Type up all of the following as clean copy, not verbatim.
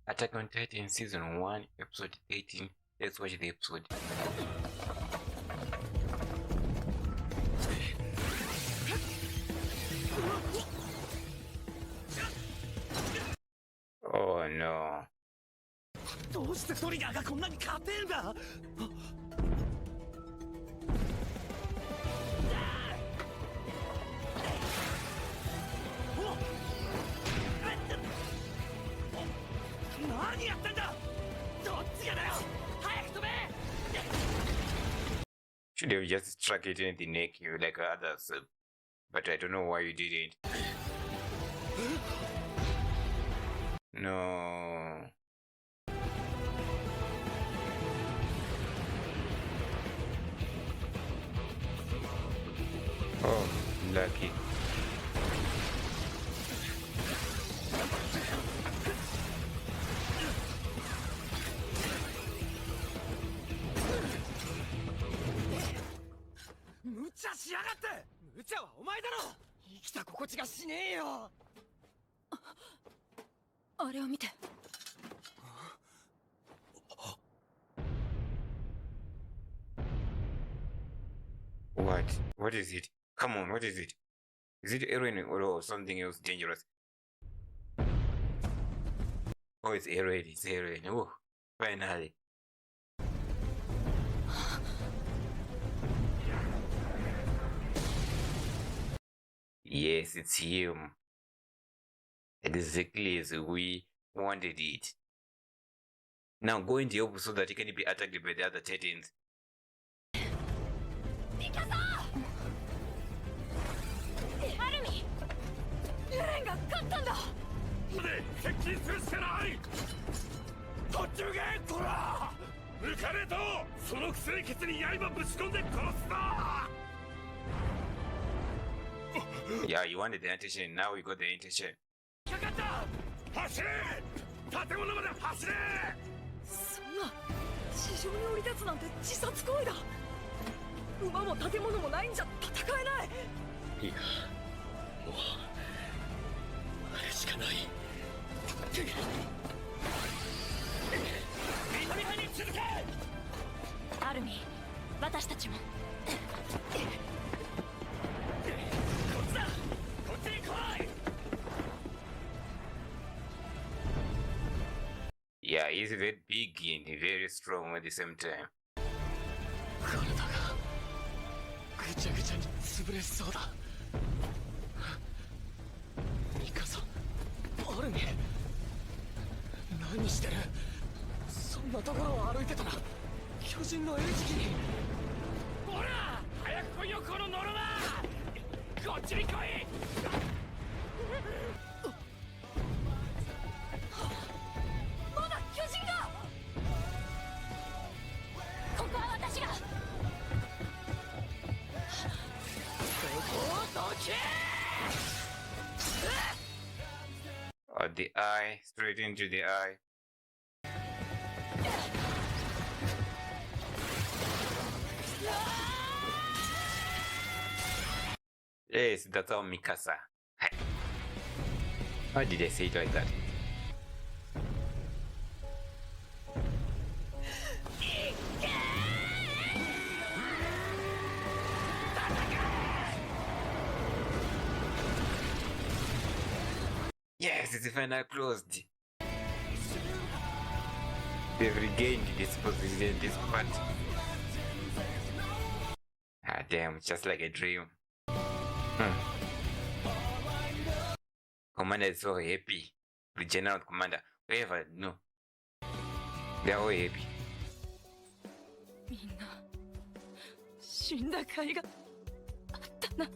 Attack on Titan Season 1, Episode 18. Let's watch the episode. Oh no. どうしてトリガーがこんなに勝てるんだ。何やってんだ。どっちがだよ。早く飛べ。 Should have just struck it in the neck like others, but I don't know why you didn't. No. Oh, lucky. Mucha しやがって。無茶はお前だろ。生きた心地がしねえよ。あれを見て。What is it? Come on, what is it? Is it heroin or something else dangerous? Oh, it's heroin, it's heroin. Oh, finally. Yes, it's him. Exactly as we wanted it. Now go in the help so that he can be attacked by the other Titans. ミカサ！アルミ！エレンが勝ったんだ！で接近するしかない。途中ゲートラ抜かれとその薬血に刃ぶち込んで殺すぞ。 Yeah, you wanted the intention, now we got the intention. かかった。走れ。建物まで走れ。そんな地上に降り立つなんて自殺行為だ。馬も建物もないんじゃ戦えない。いや、もうあれしかない。みなみなに続け。アルミ、私たちも。 Yeah, he's very big and very strong at the same time. 体がぐちゃぐちゃに潰れそうだ。ミカサ、アルミ、何してる？そんなところを歩いてたら巨人の餌食に。ほら、早く来いよこのノロマ。こっちに来い。 まだ巨人が。ここは私が。The eye, straight into the eye. Yes, that's all Mikasa. Why did I say it like that? Yes, it's finally closed. They've regained this position, this part. Ah, damn, just like a dream. Commander is so happy. The general commander, whoever, no. They're all happy. みんな死んだ甲斐があったな。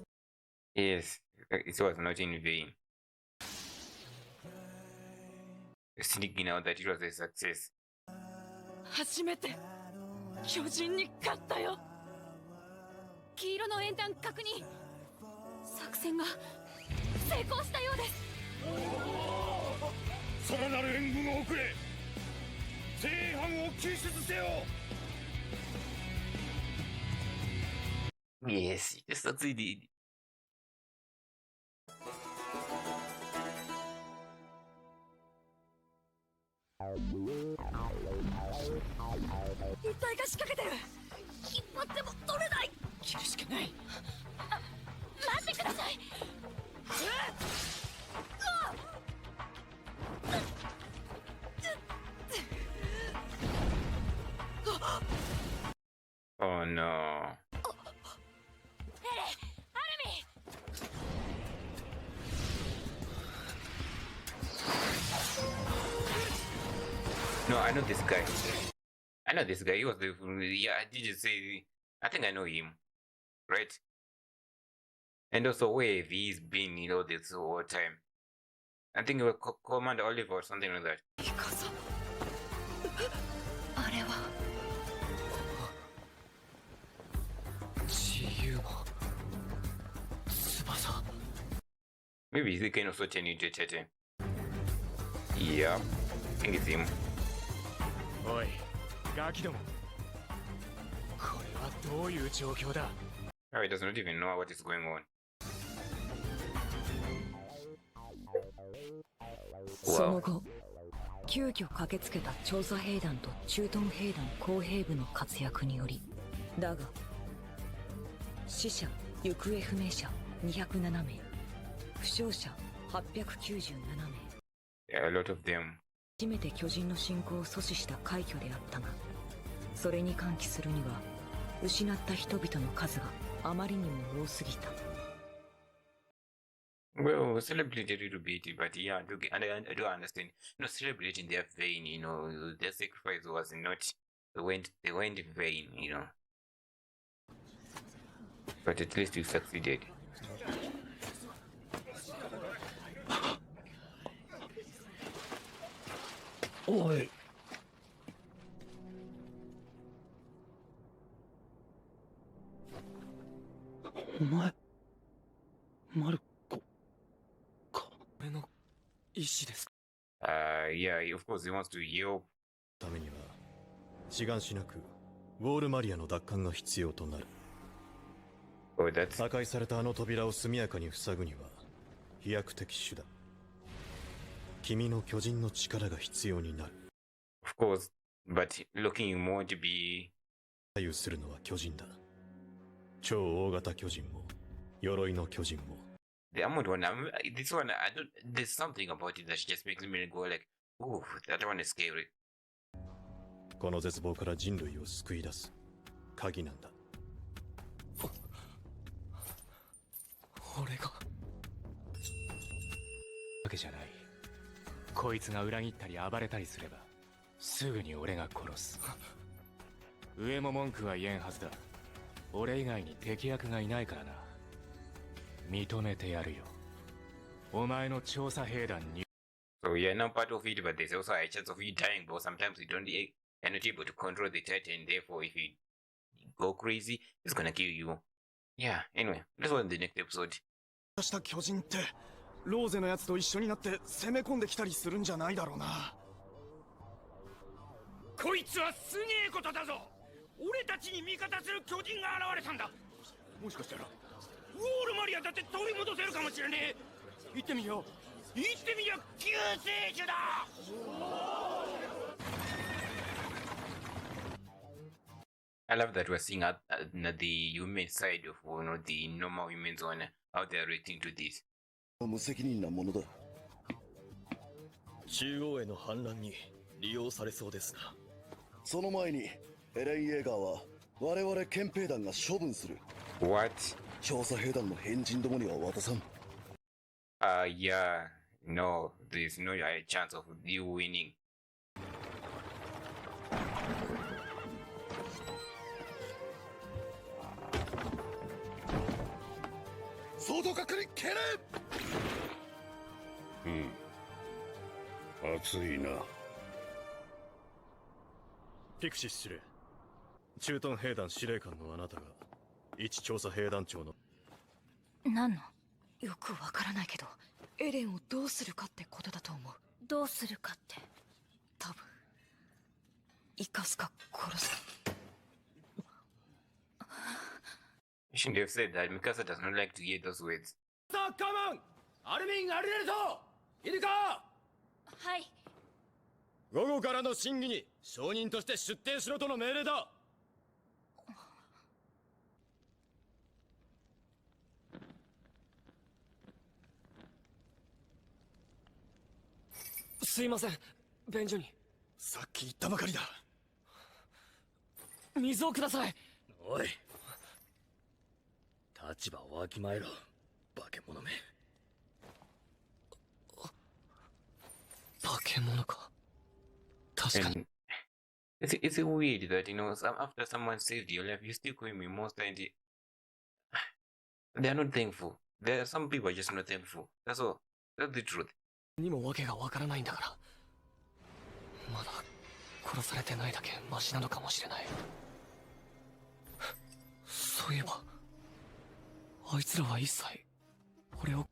Yes, it was not in vain. Sneaking out that it was a success. 初めて巨人に勝ったよ。黄色の円弾確認。作戦が成功したようです。さらなる援軍を送れ。正反を救出せよ。 Yes, you succeeded. 一体が仕掛けてる。引っ張っても取れない。切るしかない。待ってください。Oh no. No, I know this guy. I know this guy. He was the yeah. Did you say? I think I know him, right? And also where he's been, you know, this whole time. I think it was Commander Oliver or something like that. あれは自由の翼。 Maybe he can also turn into a Titan. Yeah, I think it's him. おい、ガキども。これはどういう状況だ。 Oh, he does not even know what is going on. その後、急遽駆けつけた調査兵団と駐屯兵団工兵部の活躍により、だが死者・行方不明者207名、負傷者897名。 Yeah, a lot of them. 初めて巨人の侵攻を阻止した快挙であったが、それに歓喜するには失った人々の数があまりにも多すぎた。 Well, celebrate a little bit, but yeah, I do understand. You know, celebrating their vain, you know, their sacrifice was not they went in vain, you know. But at least you succeeded. おい。お前、マルコか。俺の意志ですか。 Yeah, of course he wants to help. ためには志願しなくウォールマリアの奪還が必要となる。 Oh, that's 破壊されたあの扉を速やかに塞ぐには飛躍的手段。君の巨人の力が必要になる。 of course, but looking more to be 左右するのは巨人だ。超大型巨人も鎧の巨人も。 the armored one. This one, I don't. There's something about it that just makes me go like, "Ooh, that one is scary." この絶望から人類を救い出す鍵なんだ。俺が。わけじゃない。こいつが裏切ったり暴れたりすればすぐに俺が殺す。上も文句は言えんはずだ。俺以外に敵役がいないからな。認めてやるよ。お前の調査兵団に。 So yeah, now part of it, but there's also a chance of you dying. But sometimes you don't, you're not able to control the Titan. Therefore, if you go crazy, it's gonna kill you. Yeah. Anyway, let's go on the next episode. した巨人ってローゼのやつと一緒になって攻め込んできたりするんじゃないだろうな。こいつはすげえことだぞ。俺たちに味方する巨人が現れたんだ。もしかしたらウォールマリアだって取り戻せるかもしれねえ。行ってみよう。行ってみよう。救世主だ。 I love that we're seeing the human side of, you know, the normal humans on how they're reacting to this. 無責任なものだ。中央への反乱に利用されそうですな。その前にエレン・イェーガーは我々憲兵団が処分する。 What? 調査兵団の変人どもには渡さん。Yeah. No, there's no chance of you winning. 外角に蹴れ。熱いな。ピクシス司令、駐屯兵団司令官のあなたが一調査兵団長の。何の？よくわからないけど、エレンをどうするかってことだと思う。どうするかって、多分生かすか殺すか。 You shouldn't have said that. Mikasa does not like to hear those words. さあカモン。アルミンアルレルト。いるか。はい。午後からの審議に証人として出廷しろとの命令だ。すいません、便所に。さっき言ったばかりだ。水をください。おい、立場をわきまえろ、化け物め。化け物か。確かに。 And it's weird that after someone saved your life, you still call me monster, and they are not thankful. There are some people are just not thankful. That's all. That's the truth. にも訳がわからないんだから。まだ殺されてないだけマシなのかもしれない。そういえばあいつらは一切俺を。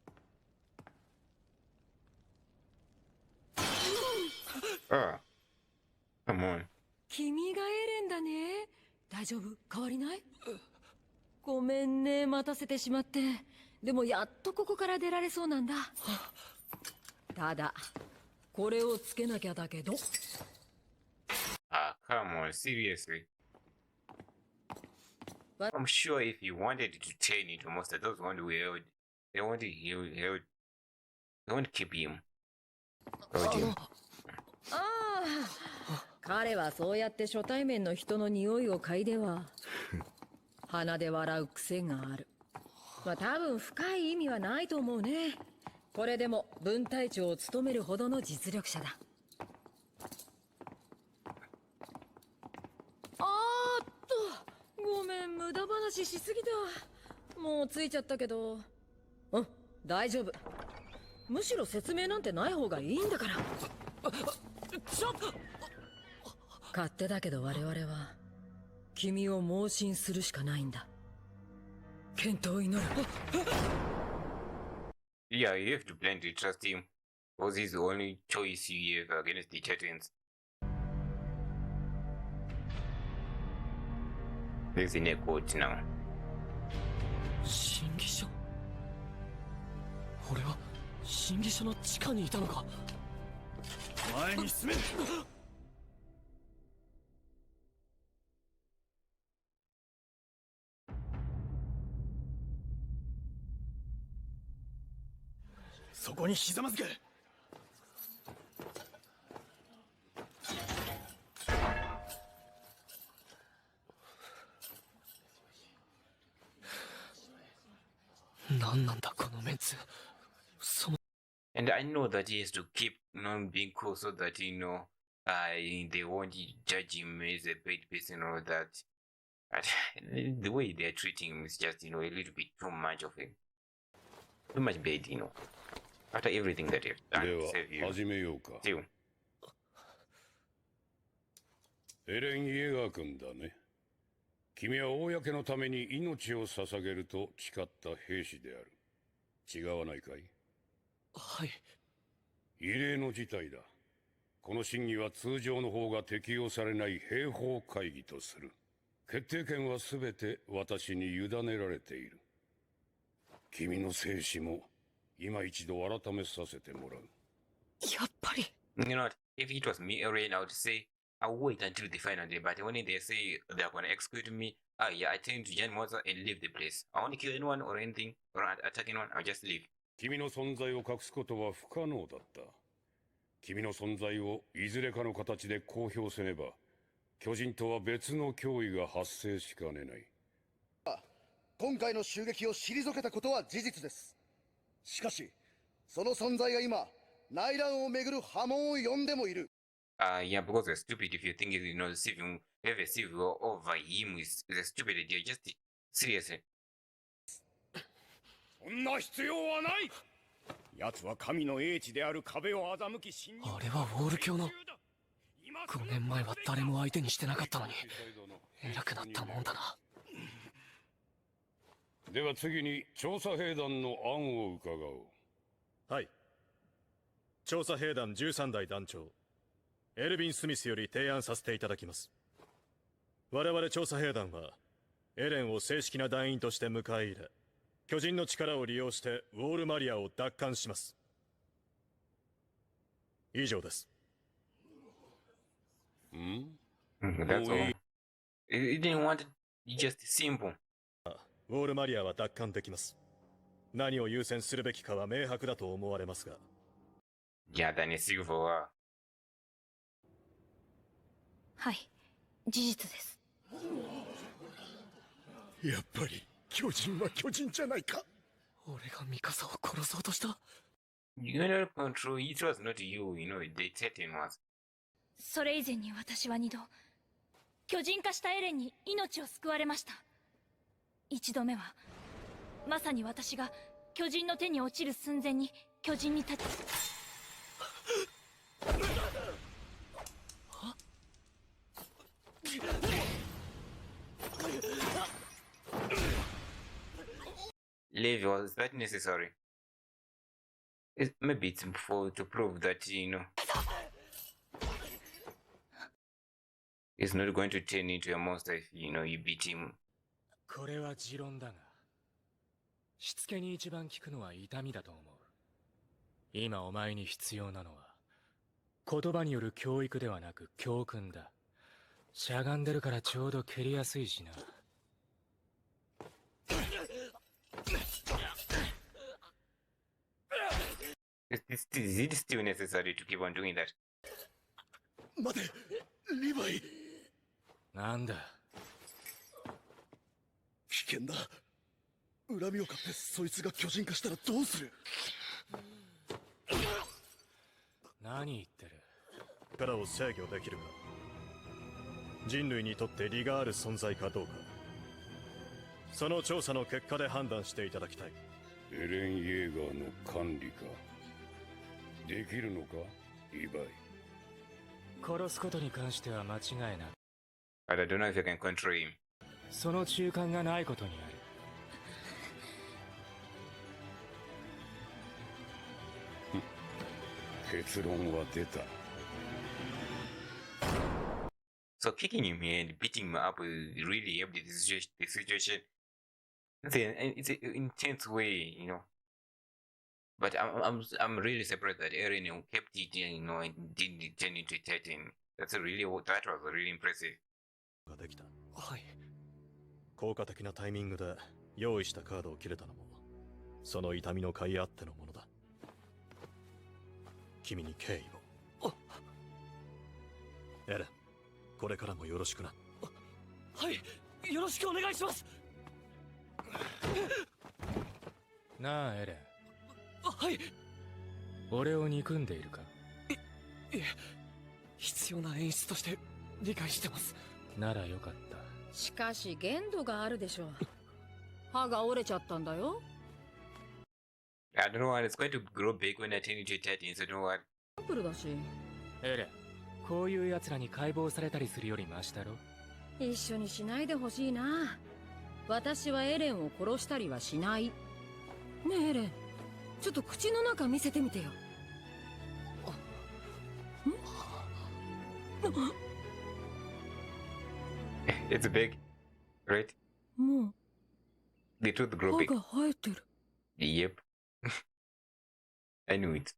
Ah, come on. 君がエレンだね。大丈夫？変わりない？ごめんね、待たせてしまって。でもやっとここから出られそうなんだ。ただこれをつけなきゃだけど。Ah, come on, seriously. What? I'm sure if you wanted to turn into a monster, those ones who held, they wanted they want to keep him. Hold him. ああ、彼はそうやって初対面の人の匂いを嗅いでは鼻で笑う癖がある。まあ多分深い意味はないと思うね。これでも分隊長を務めるほどの実力者だ。ごめん、無駄話しすぎた。もう着いちゃったけど。うん、大丈夫。むしろ説明なんてない方がいいんだから。ちょっと勝手だけど我々は君を盲信するしかないんだ。健闘を祈る。Yeah, you have to plan to trust him, because he's the only choice you have against the Titans. There's in a quote now. 審議所。俺は審議所の地下にいたのか。前に進め。そこにひざまずけ。何なんだこのメンツ。その And I know that he has to keep being cool so that they won't judge him as a bad person or that. But the way they are treating him is just a little bit too much of him. Too much bad, After everything that you've done で to は save you. 始めようか。 Still. エレン・イエガー君だね。君は公のために命を捧げると誓った兵士である。違わないかい？はい。異例の事態だ。この審議は通常の方が適用されない兵法会議とする。決定権は全て私に委ねられている。君の生死も今一度改めさせてもらう。やっぱり。You know what? If it was me, Aaron, I would say I'll wait until the final day. But when they say they're gonna execute me, yeah, I tend to join Mother and leave the place. I won't kill anyone or anything or attack anyone. I'll just leave. 君の存在を隠すことは不可能だった。君の存在をいずれかの形で公表せねば、巨人とは別の脅威が発生しかねない。今回の襲撃を退けたことは事実です。しかし、その存在が今、内乱をめぐる波紋を呼んでもいる。Yeah, because they're stupid. If you think have a civil war over him is a stupid idea. Just seriously. そんな必要はない。奴は神の英知である壁を欺き侵入。あれはウォール教の。5年前は誰も相手にしてなかったのに偉くなったもんだな。では次に調査兵団の案を伺おう。はい。調査兵団13代団長エルヴィン・スミスより提案させていただきます。我々調査兵団はエレンを正式な団員として迎え入れ、巨人の力を利用してウォールマリアを奪還します。以上です。That's all. He didn't want it just simple. ウォールマリアは奪還できます。何を優先するべきかは明白だと思われますが。Yeah, then it's civil war. はい、事実です。やっぱり巨人は巨人じゃないか。俺がミカサを殺そうとした。 You cannot control. It was not you, the Titan was. それ以前に私は2度巨人化したエレンに命を救われました。1度目はまさに私が巨人の手に落ちる寸前に巨人に立ちLevi, was that necessary? Maybe it's to prove that, he's not going to turn into a monster if, you beat him. これは持論だが、しつけに一番効くのは痛みだと思う。今お前に必要なのは、言葉による教育ではなく教訓だ。しゃがんでるからちょうど蹴りやすいしな。Is it still necessary to keep on doing that? 待て、リヴァイ。なんだ。危険だ。恨みを買ってそいつが巨人化したらどうする。何言ってる。力を制御できるか。人類にとって利がある存在かどうか、その調査の結果で判断していただきたい。エレン・イェーガーの管理か。できるのか、リヴァイ。殺すことに関しては間違いない。But I don't know if I can control him. その中間がないことにある。結論は出た。So kicking him and beating him up really helped the situation. It's an intense way, But I'm really surprised that Eren kept it, and didn't turn into a Titan. That was really impressive. ができた。はい。効果的なタイミングで用意したカードを切れたのも、その痛みの甲斐あってのものだ。君に敬意を。エレン、これからもよろしくな。はい、よろしくお願いします。なあエレン。はい。俺を憎んでいるか。いえ、必要な演出として理解してます。ならよかった。しかし限度があるでしょう。歯が折れちゃったんだよ。I don't know what it's going to grow big when I turn into a Titan, so don't what. シンプルだし。エレン、こういう奴らに解剖されたりするよりマシだろ。一緒にしないでほしいな。私はエレンを殺したりはしない。ねえエレン、ちょっと口の中見せてみてよ。It's big, right? もう The truth grow 歯 big. が生えてる。Yep. I knew it.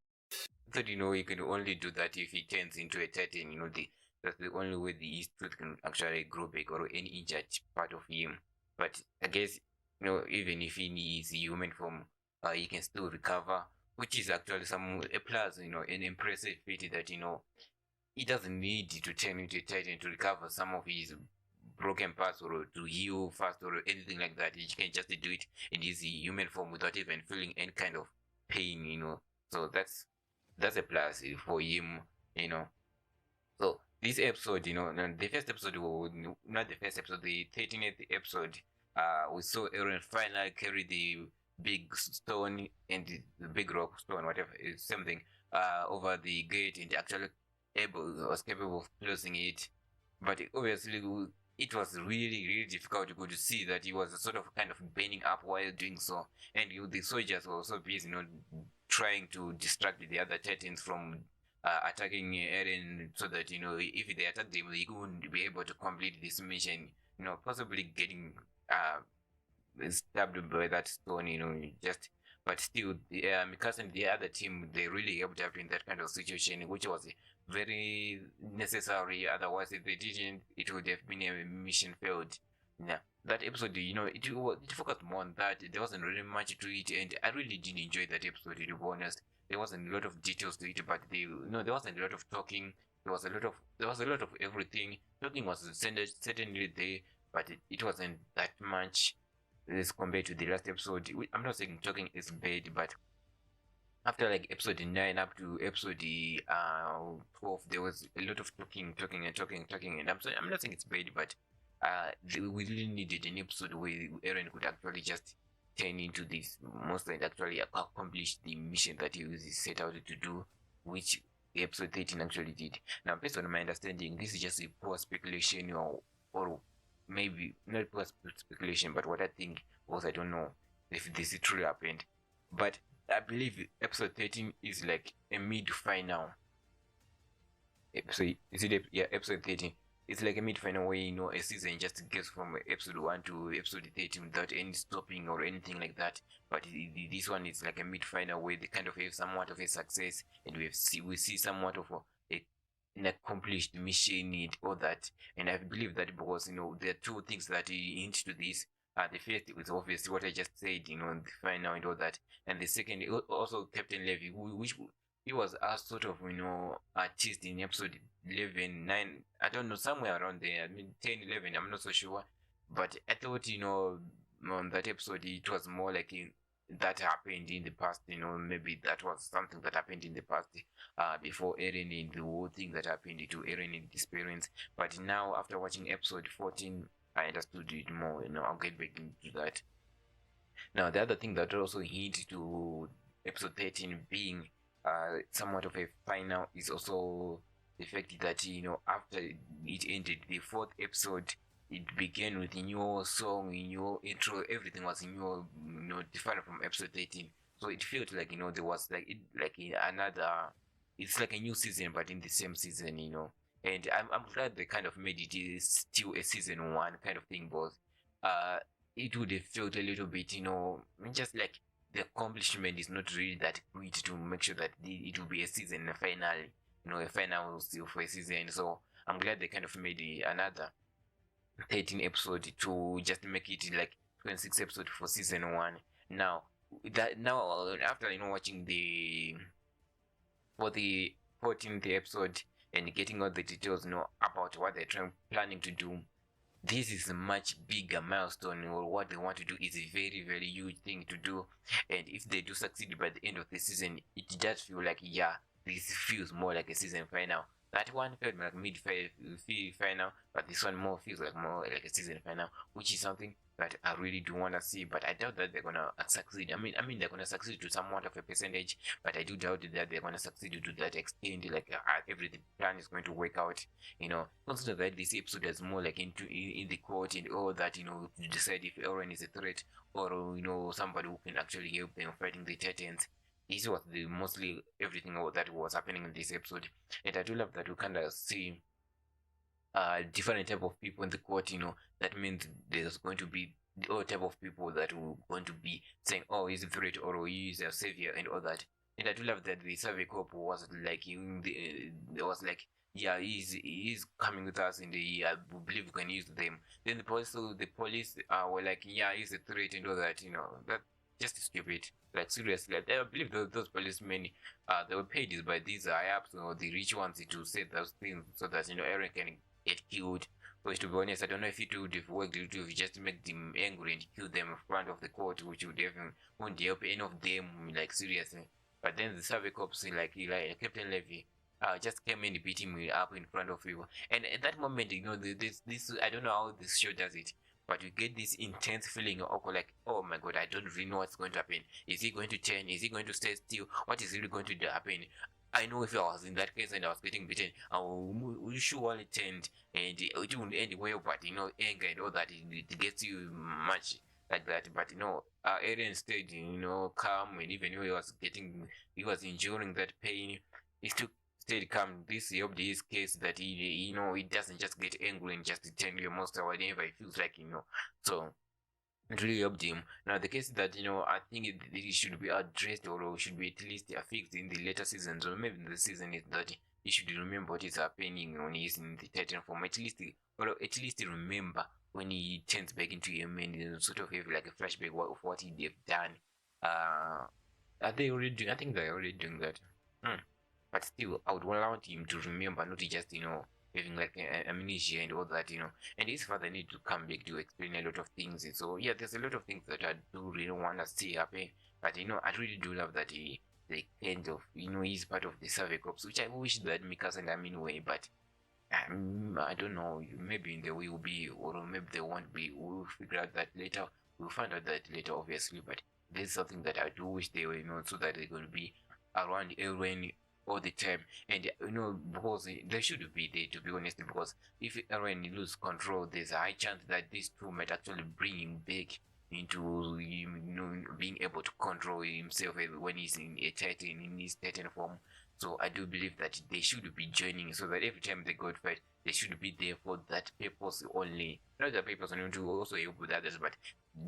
I thought, you can only do that if he turns into a Titan, that's the only way the East tooth can actually grow big, or any injured part of him. But I guess, even if he is human form, he can still recover, which is actually a plus, an impressive feat that, he doesn't need to turn into a Titan to recover some of his broken parts or to heal fast or anything like that. He can just do it in his human form without even feeling any kind of pain, So that's a plus for him, So this episode, the first episode, not the first episode, the 13th episode, we saw Eren finally carry the big stone and the big rock stone, whatever, it's something, over the gate, and actually was capable of closing it. But obviously, it was really, really difficult to see that he was sort of kind of bending up while doing so, and the soldiers were also busy, trying to distract the other Titans from attacking Eren, so that if they attack them, they wouldn't be able to complete this mission. Possibly getting stabbed by that stone. But still, Mikasa and the other team, they really helped out in that kind of situation, which was very necessary. Otherwise, if they didn't, it would have been a mission failed. Yeah, that episode, it focused more on that. There wasn't really much to it, and I really did enjoy that episode. To be honest, there wasn't a lot of details to it, but there wasn't a lot of talking. There was a lot of everything. Talking was certainly there, but it wasn't that much as compared to the last episode. I'm not saying talking is bad, but after like episode 9 up to episode 12, there was a lot of talking, and I'm not saying it's bad, but we really needed an episode where Eren could actually just turn into this monster and actually accomplish the mission that he was set out to do, which episode 13 actually did. Now, based on my understanding, this is just a poor speculation, or maybe not poor speculation, but what I think was, I don't know if this truly happened, but I believe episode 13 is like a mid-final episode. Episode 13. It's like a mid-final where, a season just gets from episode 1 to episode 13 without any stopping or anything like that. But this one is like a mid-final where they kind of have somewhat of a success, and we see somewhat of an accomplished mission and all that. And I believe that because, there are two things that hint to this. The first was obviously what I just said, the final and all that. And the second, also Captain Levy, which he was a sort of, artist in episode 11, 9, I don't know, somewhere around there. I mean, 10, 11, I'm not so sure. But I thought, on that episode, it was more like that happened in the past, maybe that was something that happened in the past before Eren and the whole thing that happened to Eren and his parents. But now, after watching episode 14, I understood it more. I'll get back into that. Now, the other thing that also hint to episode 13 being somewhat of a final is also the fact that, after it ended, the fourth episode, it began with a new song, a new intro, everything was new, different from episode 13. So it felt like, there was it's like a new season, but in the same season, And I'm glad they kind of made it still a season 1 kind of thing, but it would have felt a little bit, just like the accomplishment is not really that great to make sure that it will be a season finale, a final still for a season. So I'm glad they kind of made another 13 episode to just make it like 26 episode for season 1. Now after watching for the 14th episode and getting all the details about what they're planning to do, this is a much bigger milestone, or what they want to do is a very, very huge thing to do. And if they do succeed by the end of the season, it does feel like, this feels more like a season final. That one felt like mid-final, but this one feels like more like a season final, which is something that I really do want to see. But I doubt that they're gonna succeed. I mean they're gonna succeed to somewhat of a percentage, but I do doubt that they're gonna succeed to that extent. Like everything plan is going to work out. Consider that this episode is more like in the court and all that. To decide if Eren is a threat, or somebody who can actually help them fighting the Titans. This was mostly everything that was happening in this episode, and I do love that we kind of see different type of people in the court. That means there's going to be all type of people that will going to be saying, oh, he's a threat, or he's a savior and all that. And I do love that the survey corp was like he's coming with us, and I believe we can use them. Then the police were like, he's a threat and all that. That just stupid. Like seriously, I believe those policemen, they were paid by these high-ups or the rich ones to say those things so that Eren can get killed. But to be honest, I don't know if it would have worked to just make them angry and kill them in front of the court, which would won't help any of them, like seriously. But then the survey cops, like Captain Levy, just came and beat him up in front of people. And at that moment, this I don't know how this show does it, but you get this intense feeling of like, oh my god, I don't really know what's going to happen. Is he going to turn? Is he going to stay still? What is really going to happen? I know if I was in that case and I was getting beaten, I will surely turned, and it wouldn't end well, but anger and all that, it gets you much like that. But Eren stayed, calm, and even though he was enduring that pain, he still stayed calm. This helped his case that he doesn't just get angry and just turn your monster whenever he feels like. So it really helped him. Now the case that I think it should be addressed, or should be at least fixed in the later seasons, or maybe in the season, is that he should remember what is happening when he's in the Titan form. At least remember when he turns back into human, sort of have like a flashback of what they've done. Are they already doing? I think they're already doing that. But still, I would want him to remember, not to just having like amnesia and all that, And his father need to come back to explain a lot of things. And so yeah, there's a lot of things that I do really want to see happen. But I really do love that they kind of he's part of the survey corps, which I wish that Mikasa and Amin were, but I don't know, maybe in the way will be, or maybe they won't be. We'll figure out that later. We'll find out that later, obviously. But there's something that I do wish they were, so that they're going to be around Eren all the time. And because they should be there, to be honest. Because if Eren loses control, there's a high chance that these two might actually bring him back into being able to control himself when he's in a Titan, in his Titan form. So I do believe that they should be joining, so that every time they go to fight, they should be there for that purpose only. Not that purpose only, to also help with others, but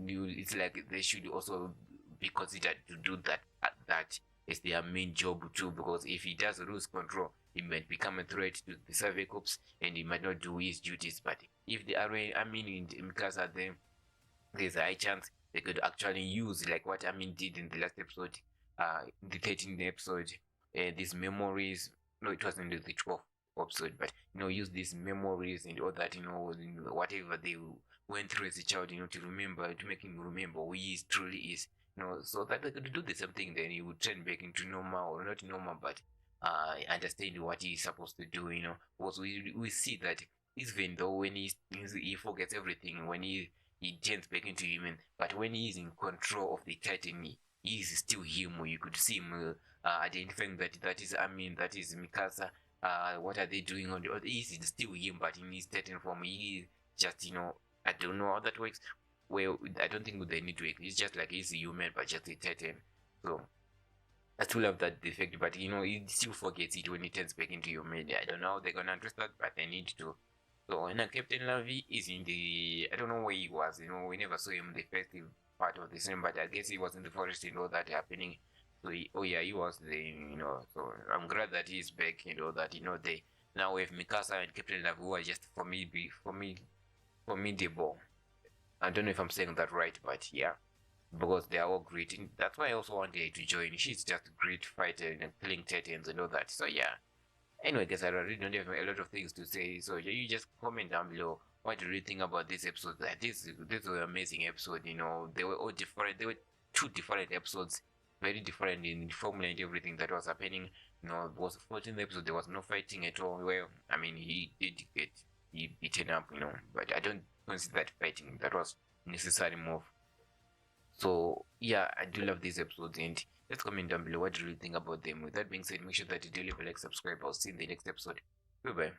it's like they should also be considered to do that is their main job too. Because if he does lose control, he might become a threat to the survey corps, and he might not do his duties. But if they are, in Mikasa, then there's a high chance they could actually use like what Amin did in the last episode, the 13th episode, these memories. No, it wasn't the 12th episode, but use these memories and all that, whatever they went through as a child, to remember, to make him remember who he truly is, so that they could do the same thing. Then he would turn back into normal, or not normal, but understand what he's supposed to do, because we see that even though when he forgets everything, when he turns back into human, but when he is in control of the Titan, he is still him. You could see him identifying that is Amin, that is Mikasa. What are they doing on the other? He is still him, but in his Titan form, he is just, I don't know how that works. Well, I don't think they need to work. It's just like he's a human, but just a Titan. So I still love that defect, but he still forgets it when he turns back into human. I don't know how they're gonna address that, but they need to. So when Captain Lavi is in the, I don't know where he was, we never saw him in the first part of the scene, but I guess he was in the forest and all that happening. So he was there, so I'm glad that he's back and all that, they now we have Mikasa and Captain Lavi who are just formidable. I don't know if I'm saying that right, but yeah, because they are all great. And that's why I also wanted to join. She's just a great fighter and killing Titans and all that. So yeah. Anyway, guys, I really don't have a lot of things to say, so you just comment down below what do you think about this episode. This was an amazing episode. They were all different. They were two different episodes, very different in formula and everything that was happening. It was a 14th episode. There was no fighting at all. Well, I mean, he did get beaten up, but I don't consider that fighting. That was necessary move. So yeah, I do love these episodes, and let's comment down below what do you think about them. With that being said, make sure that you do leave a like, subscribe. I'll see you in the next episode. Goodbye.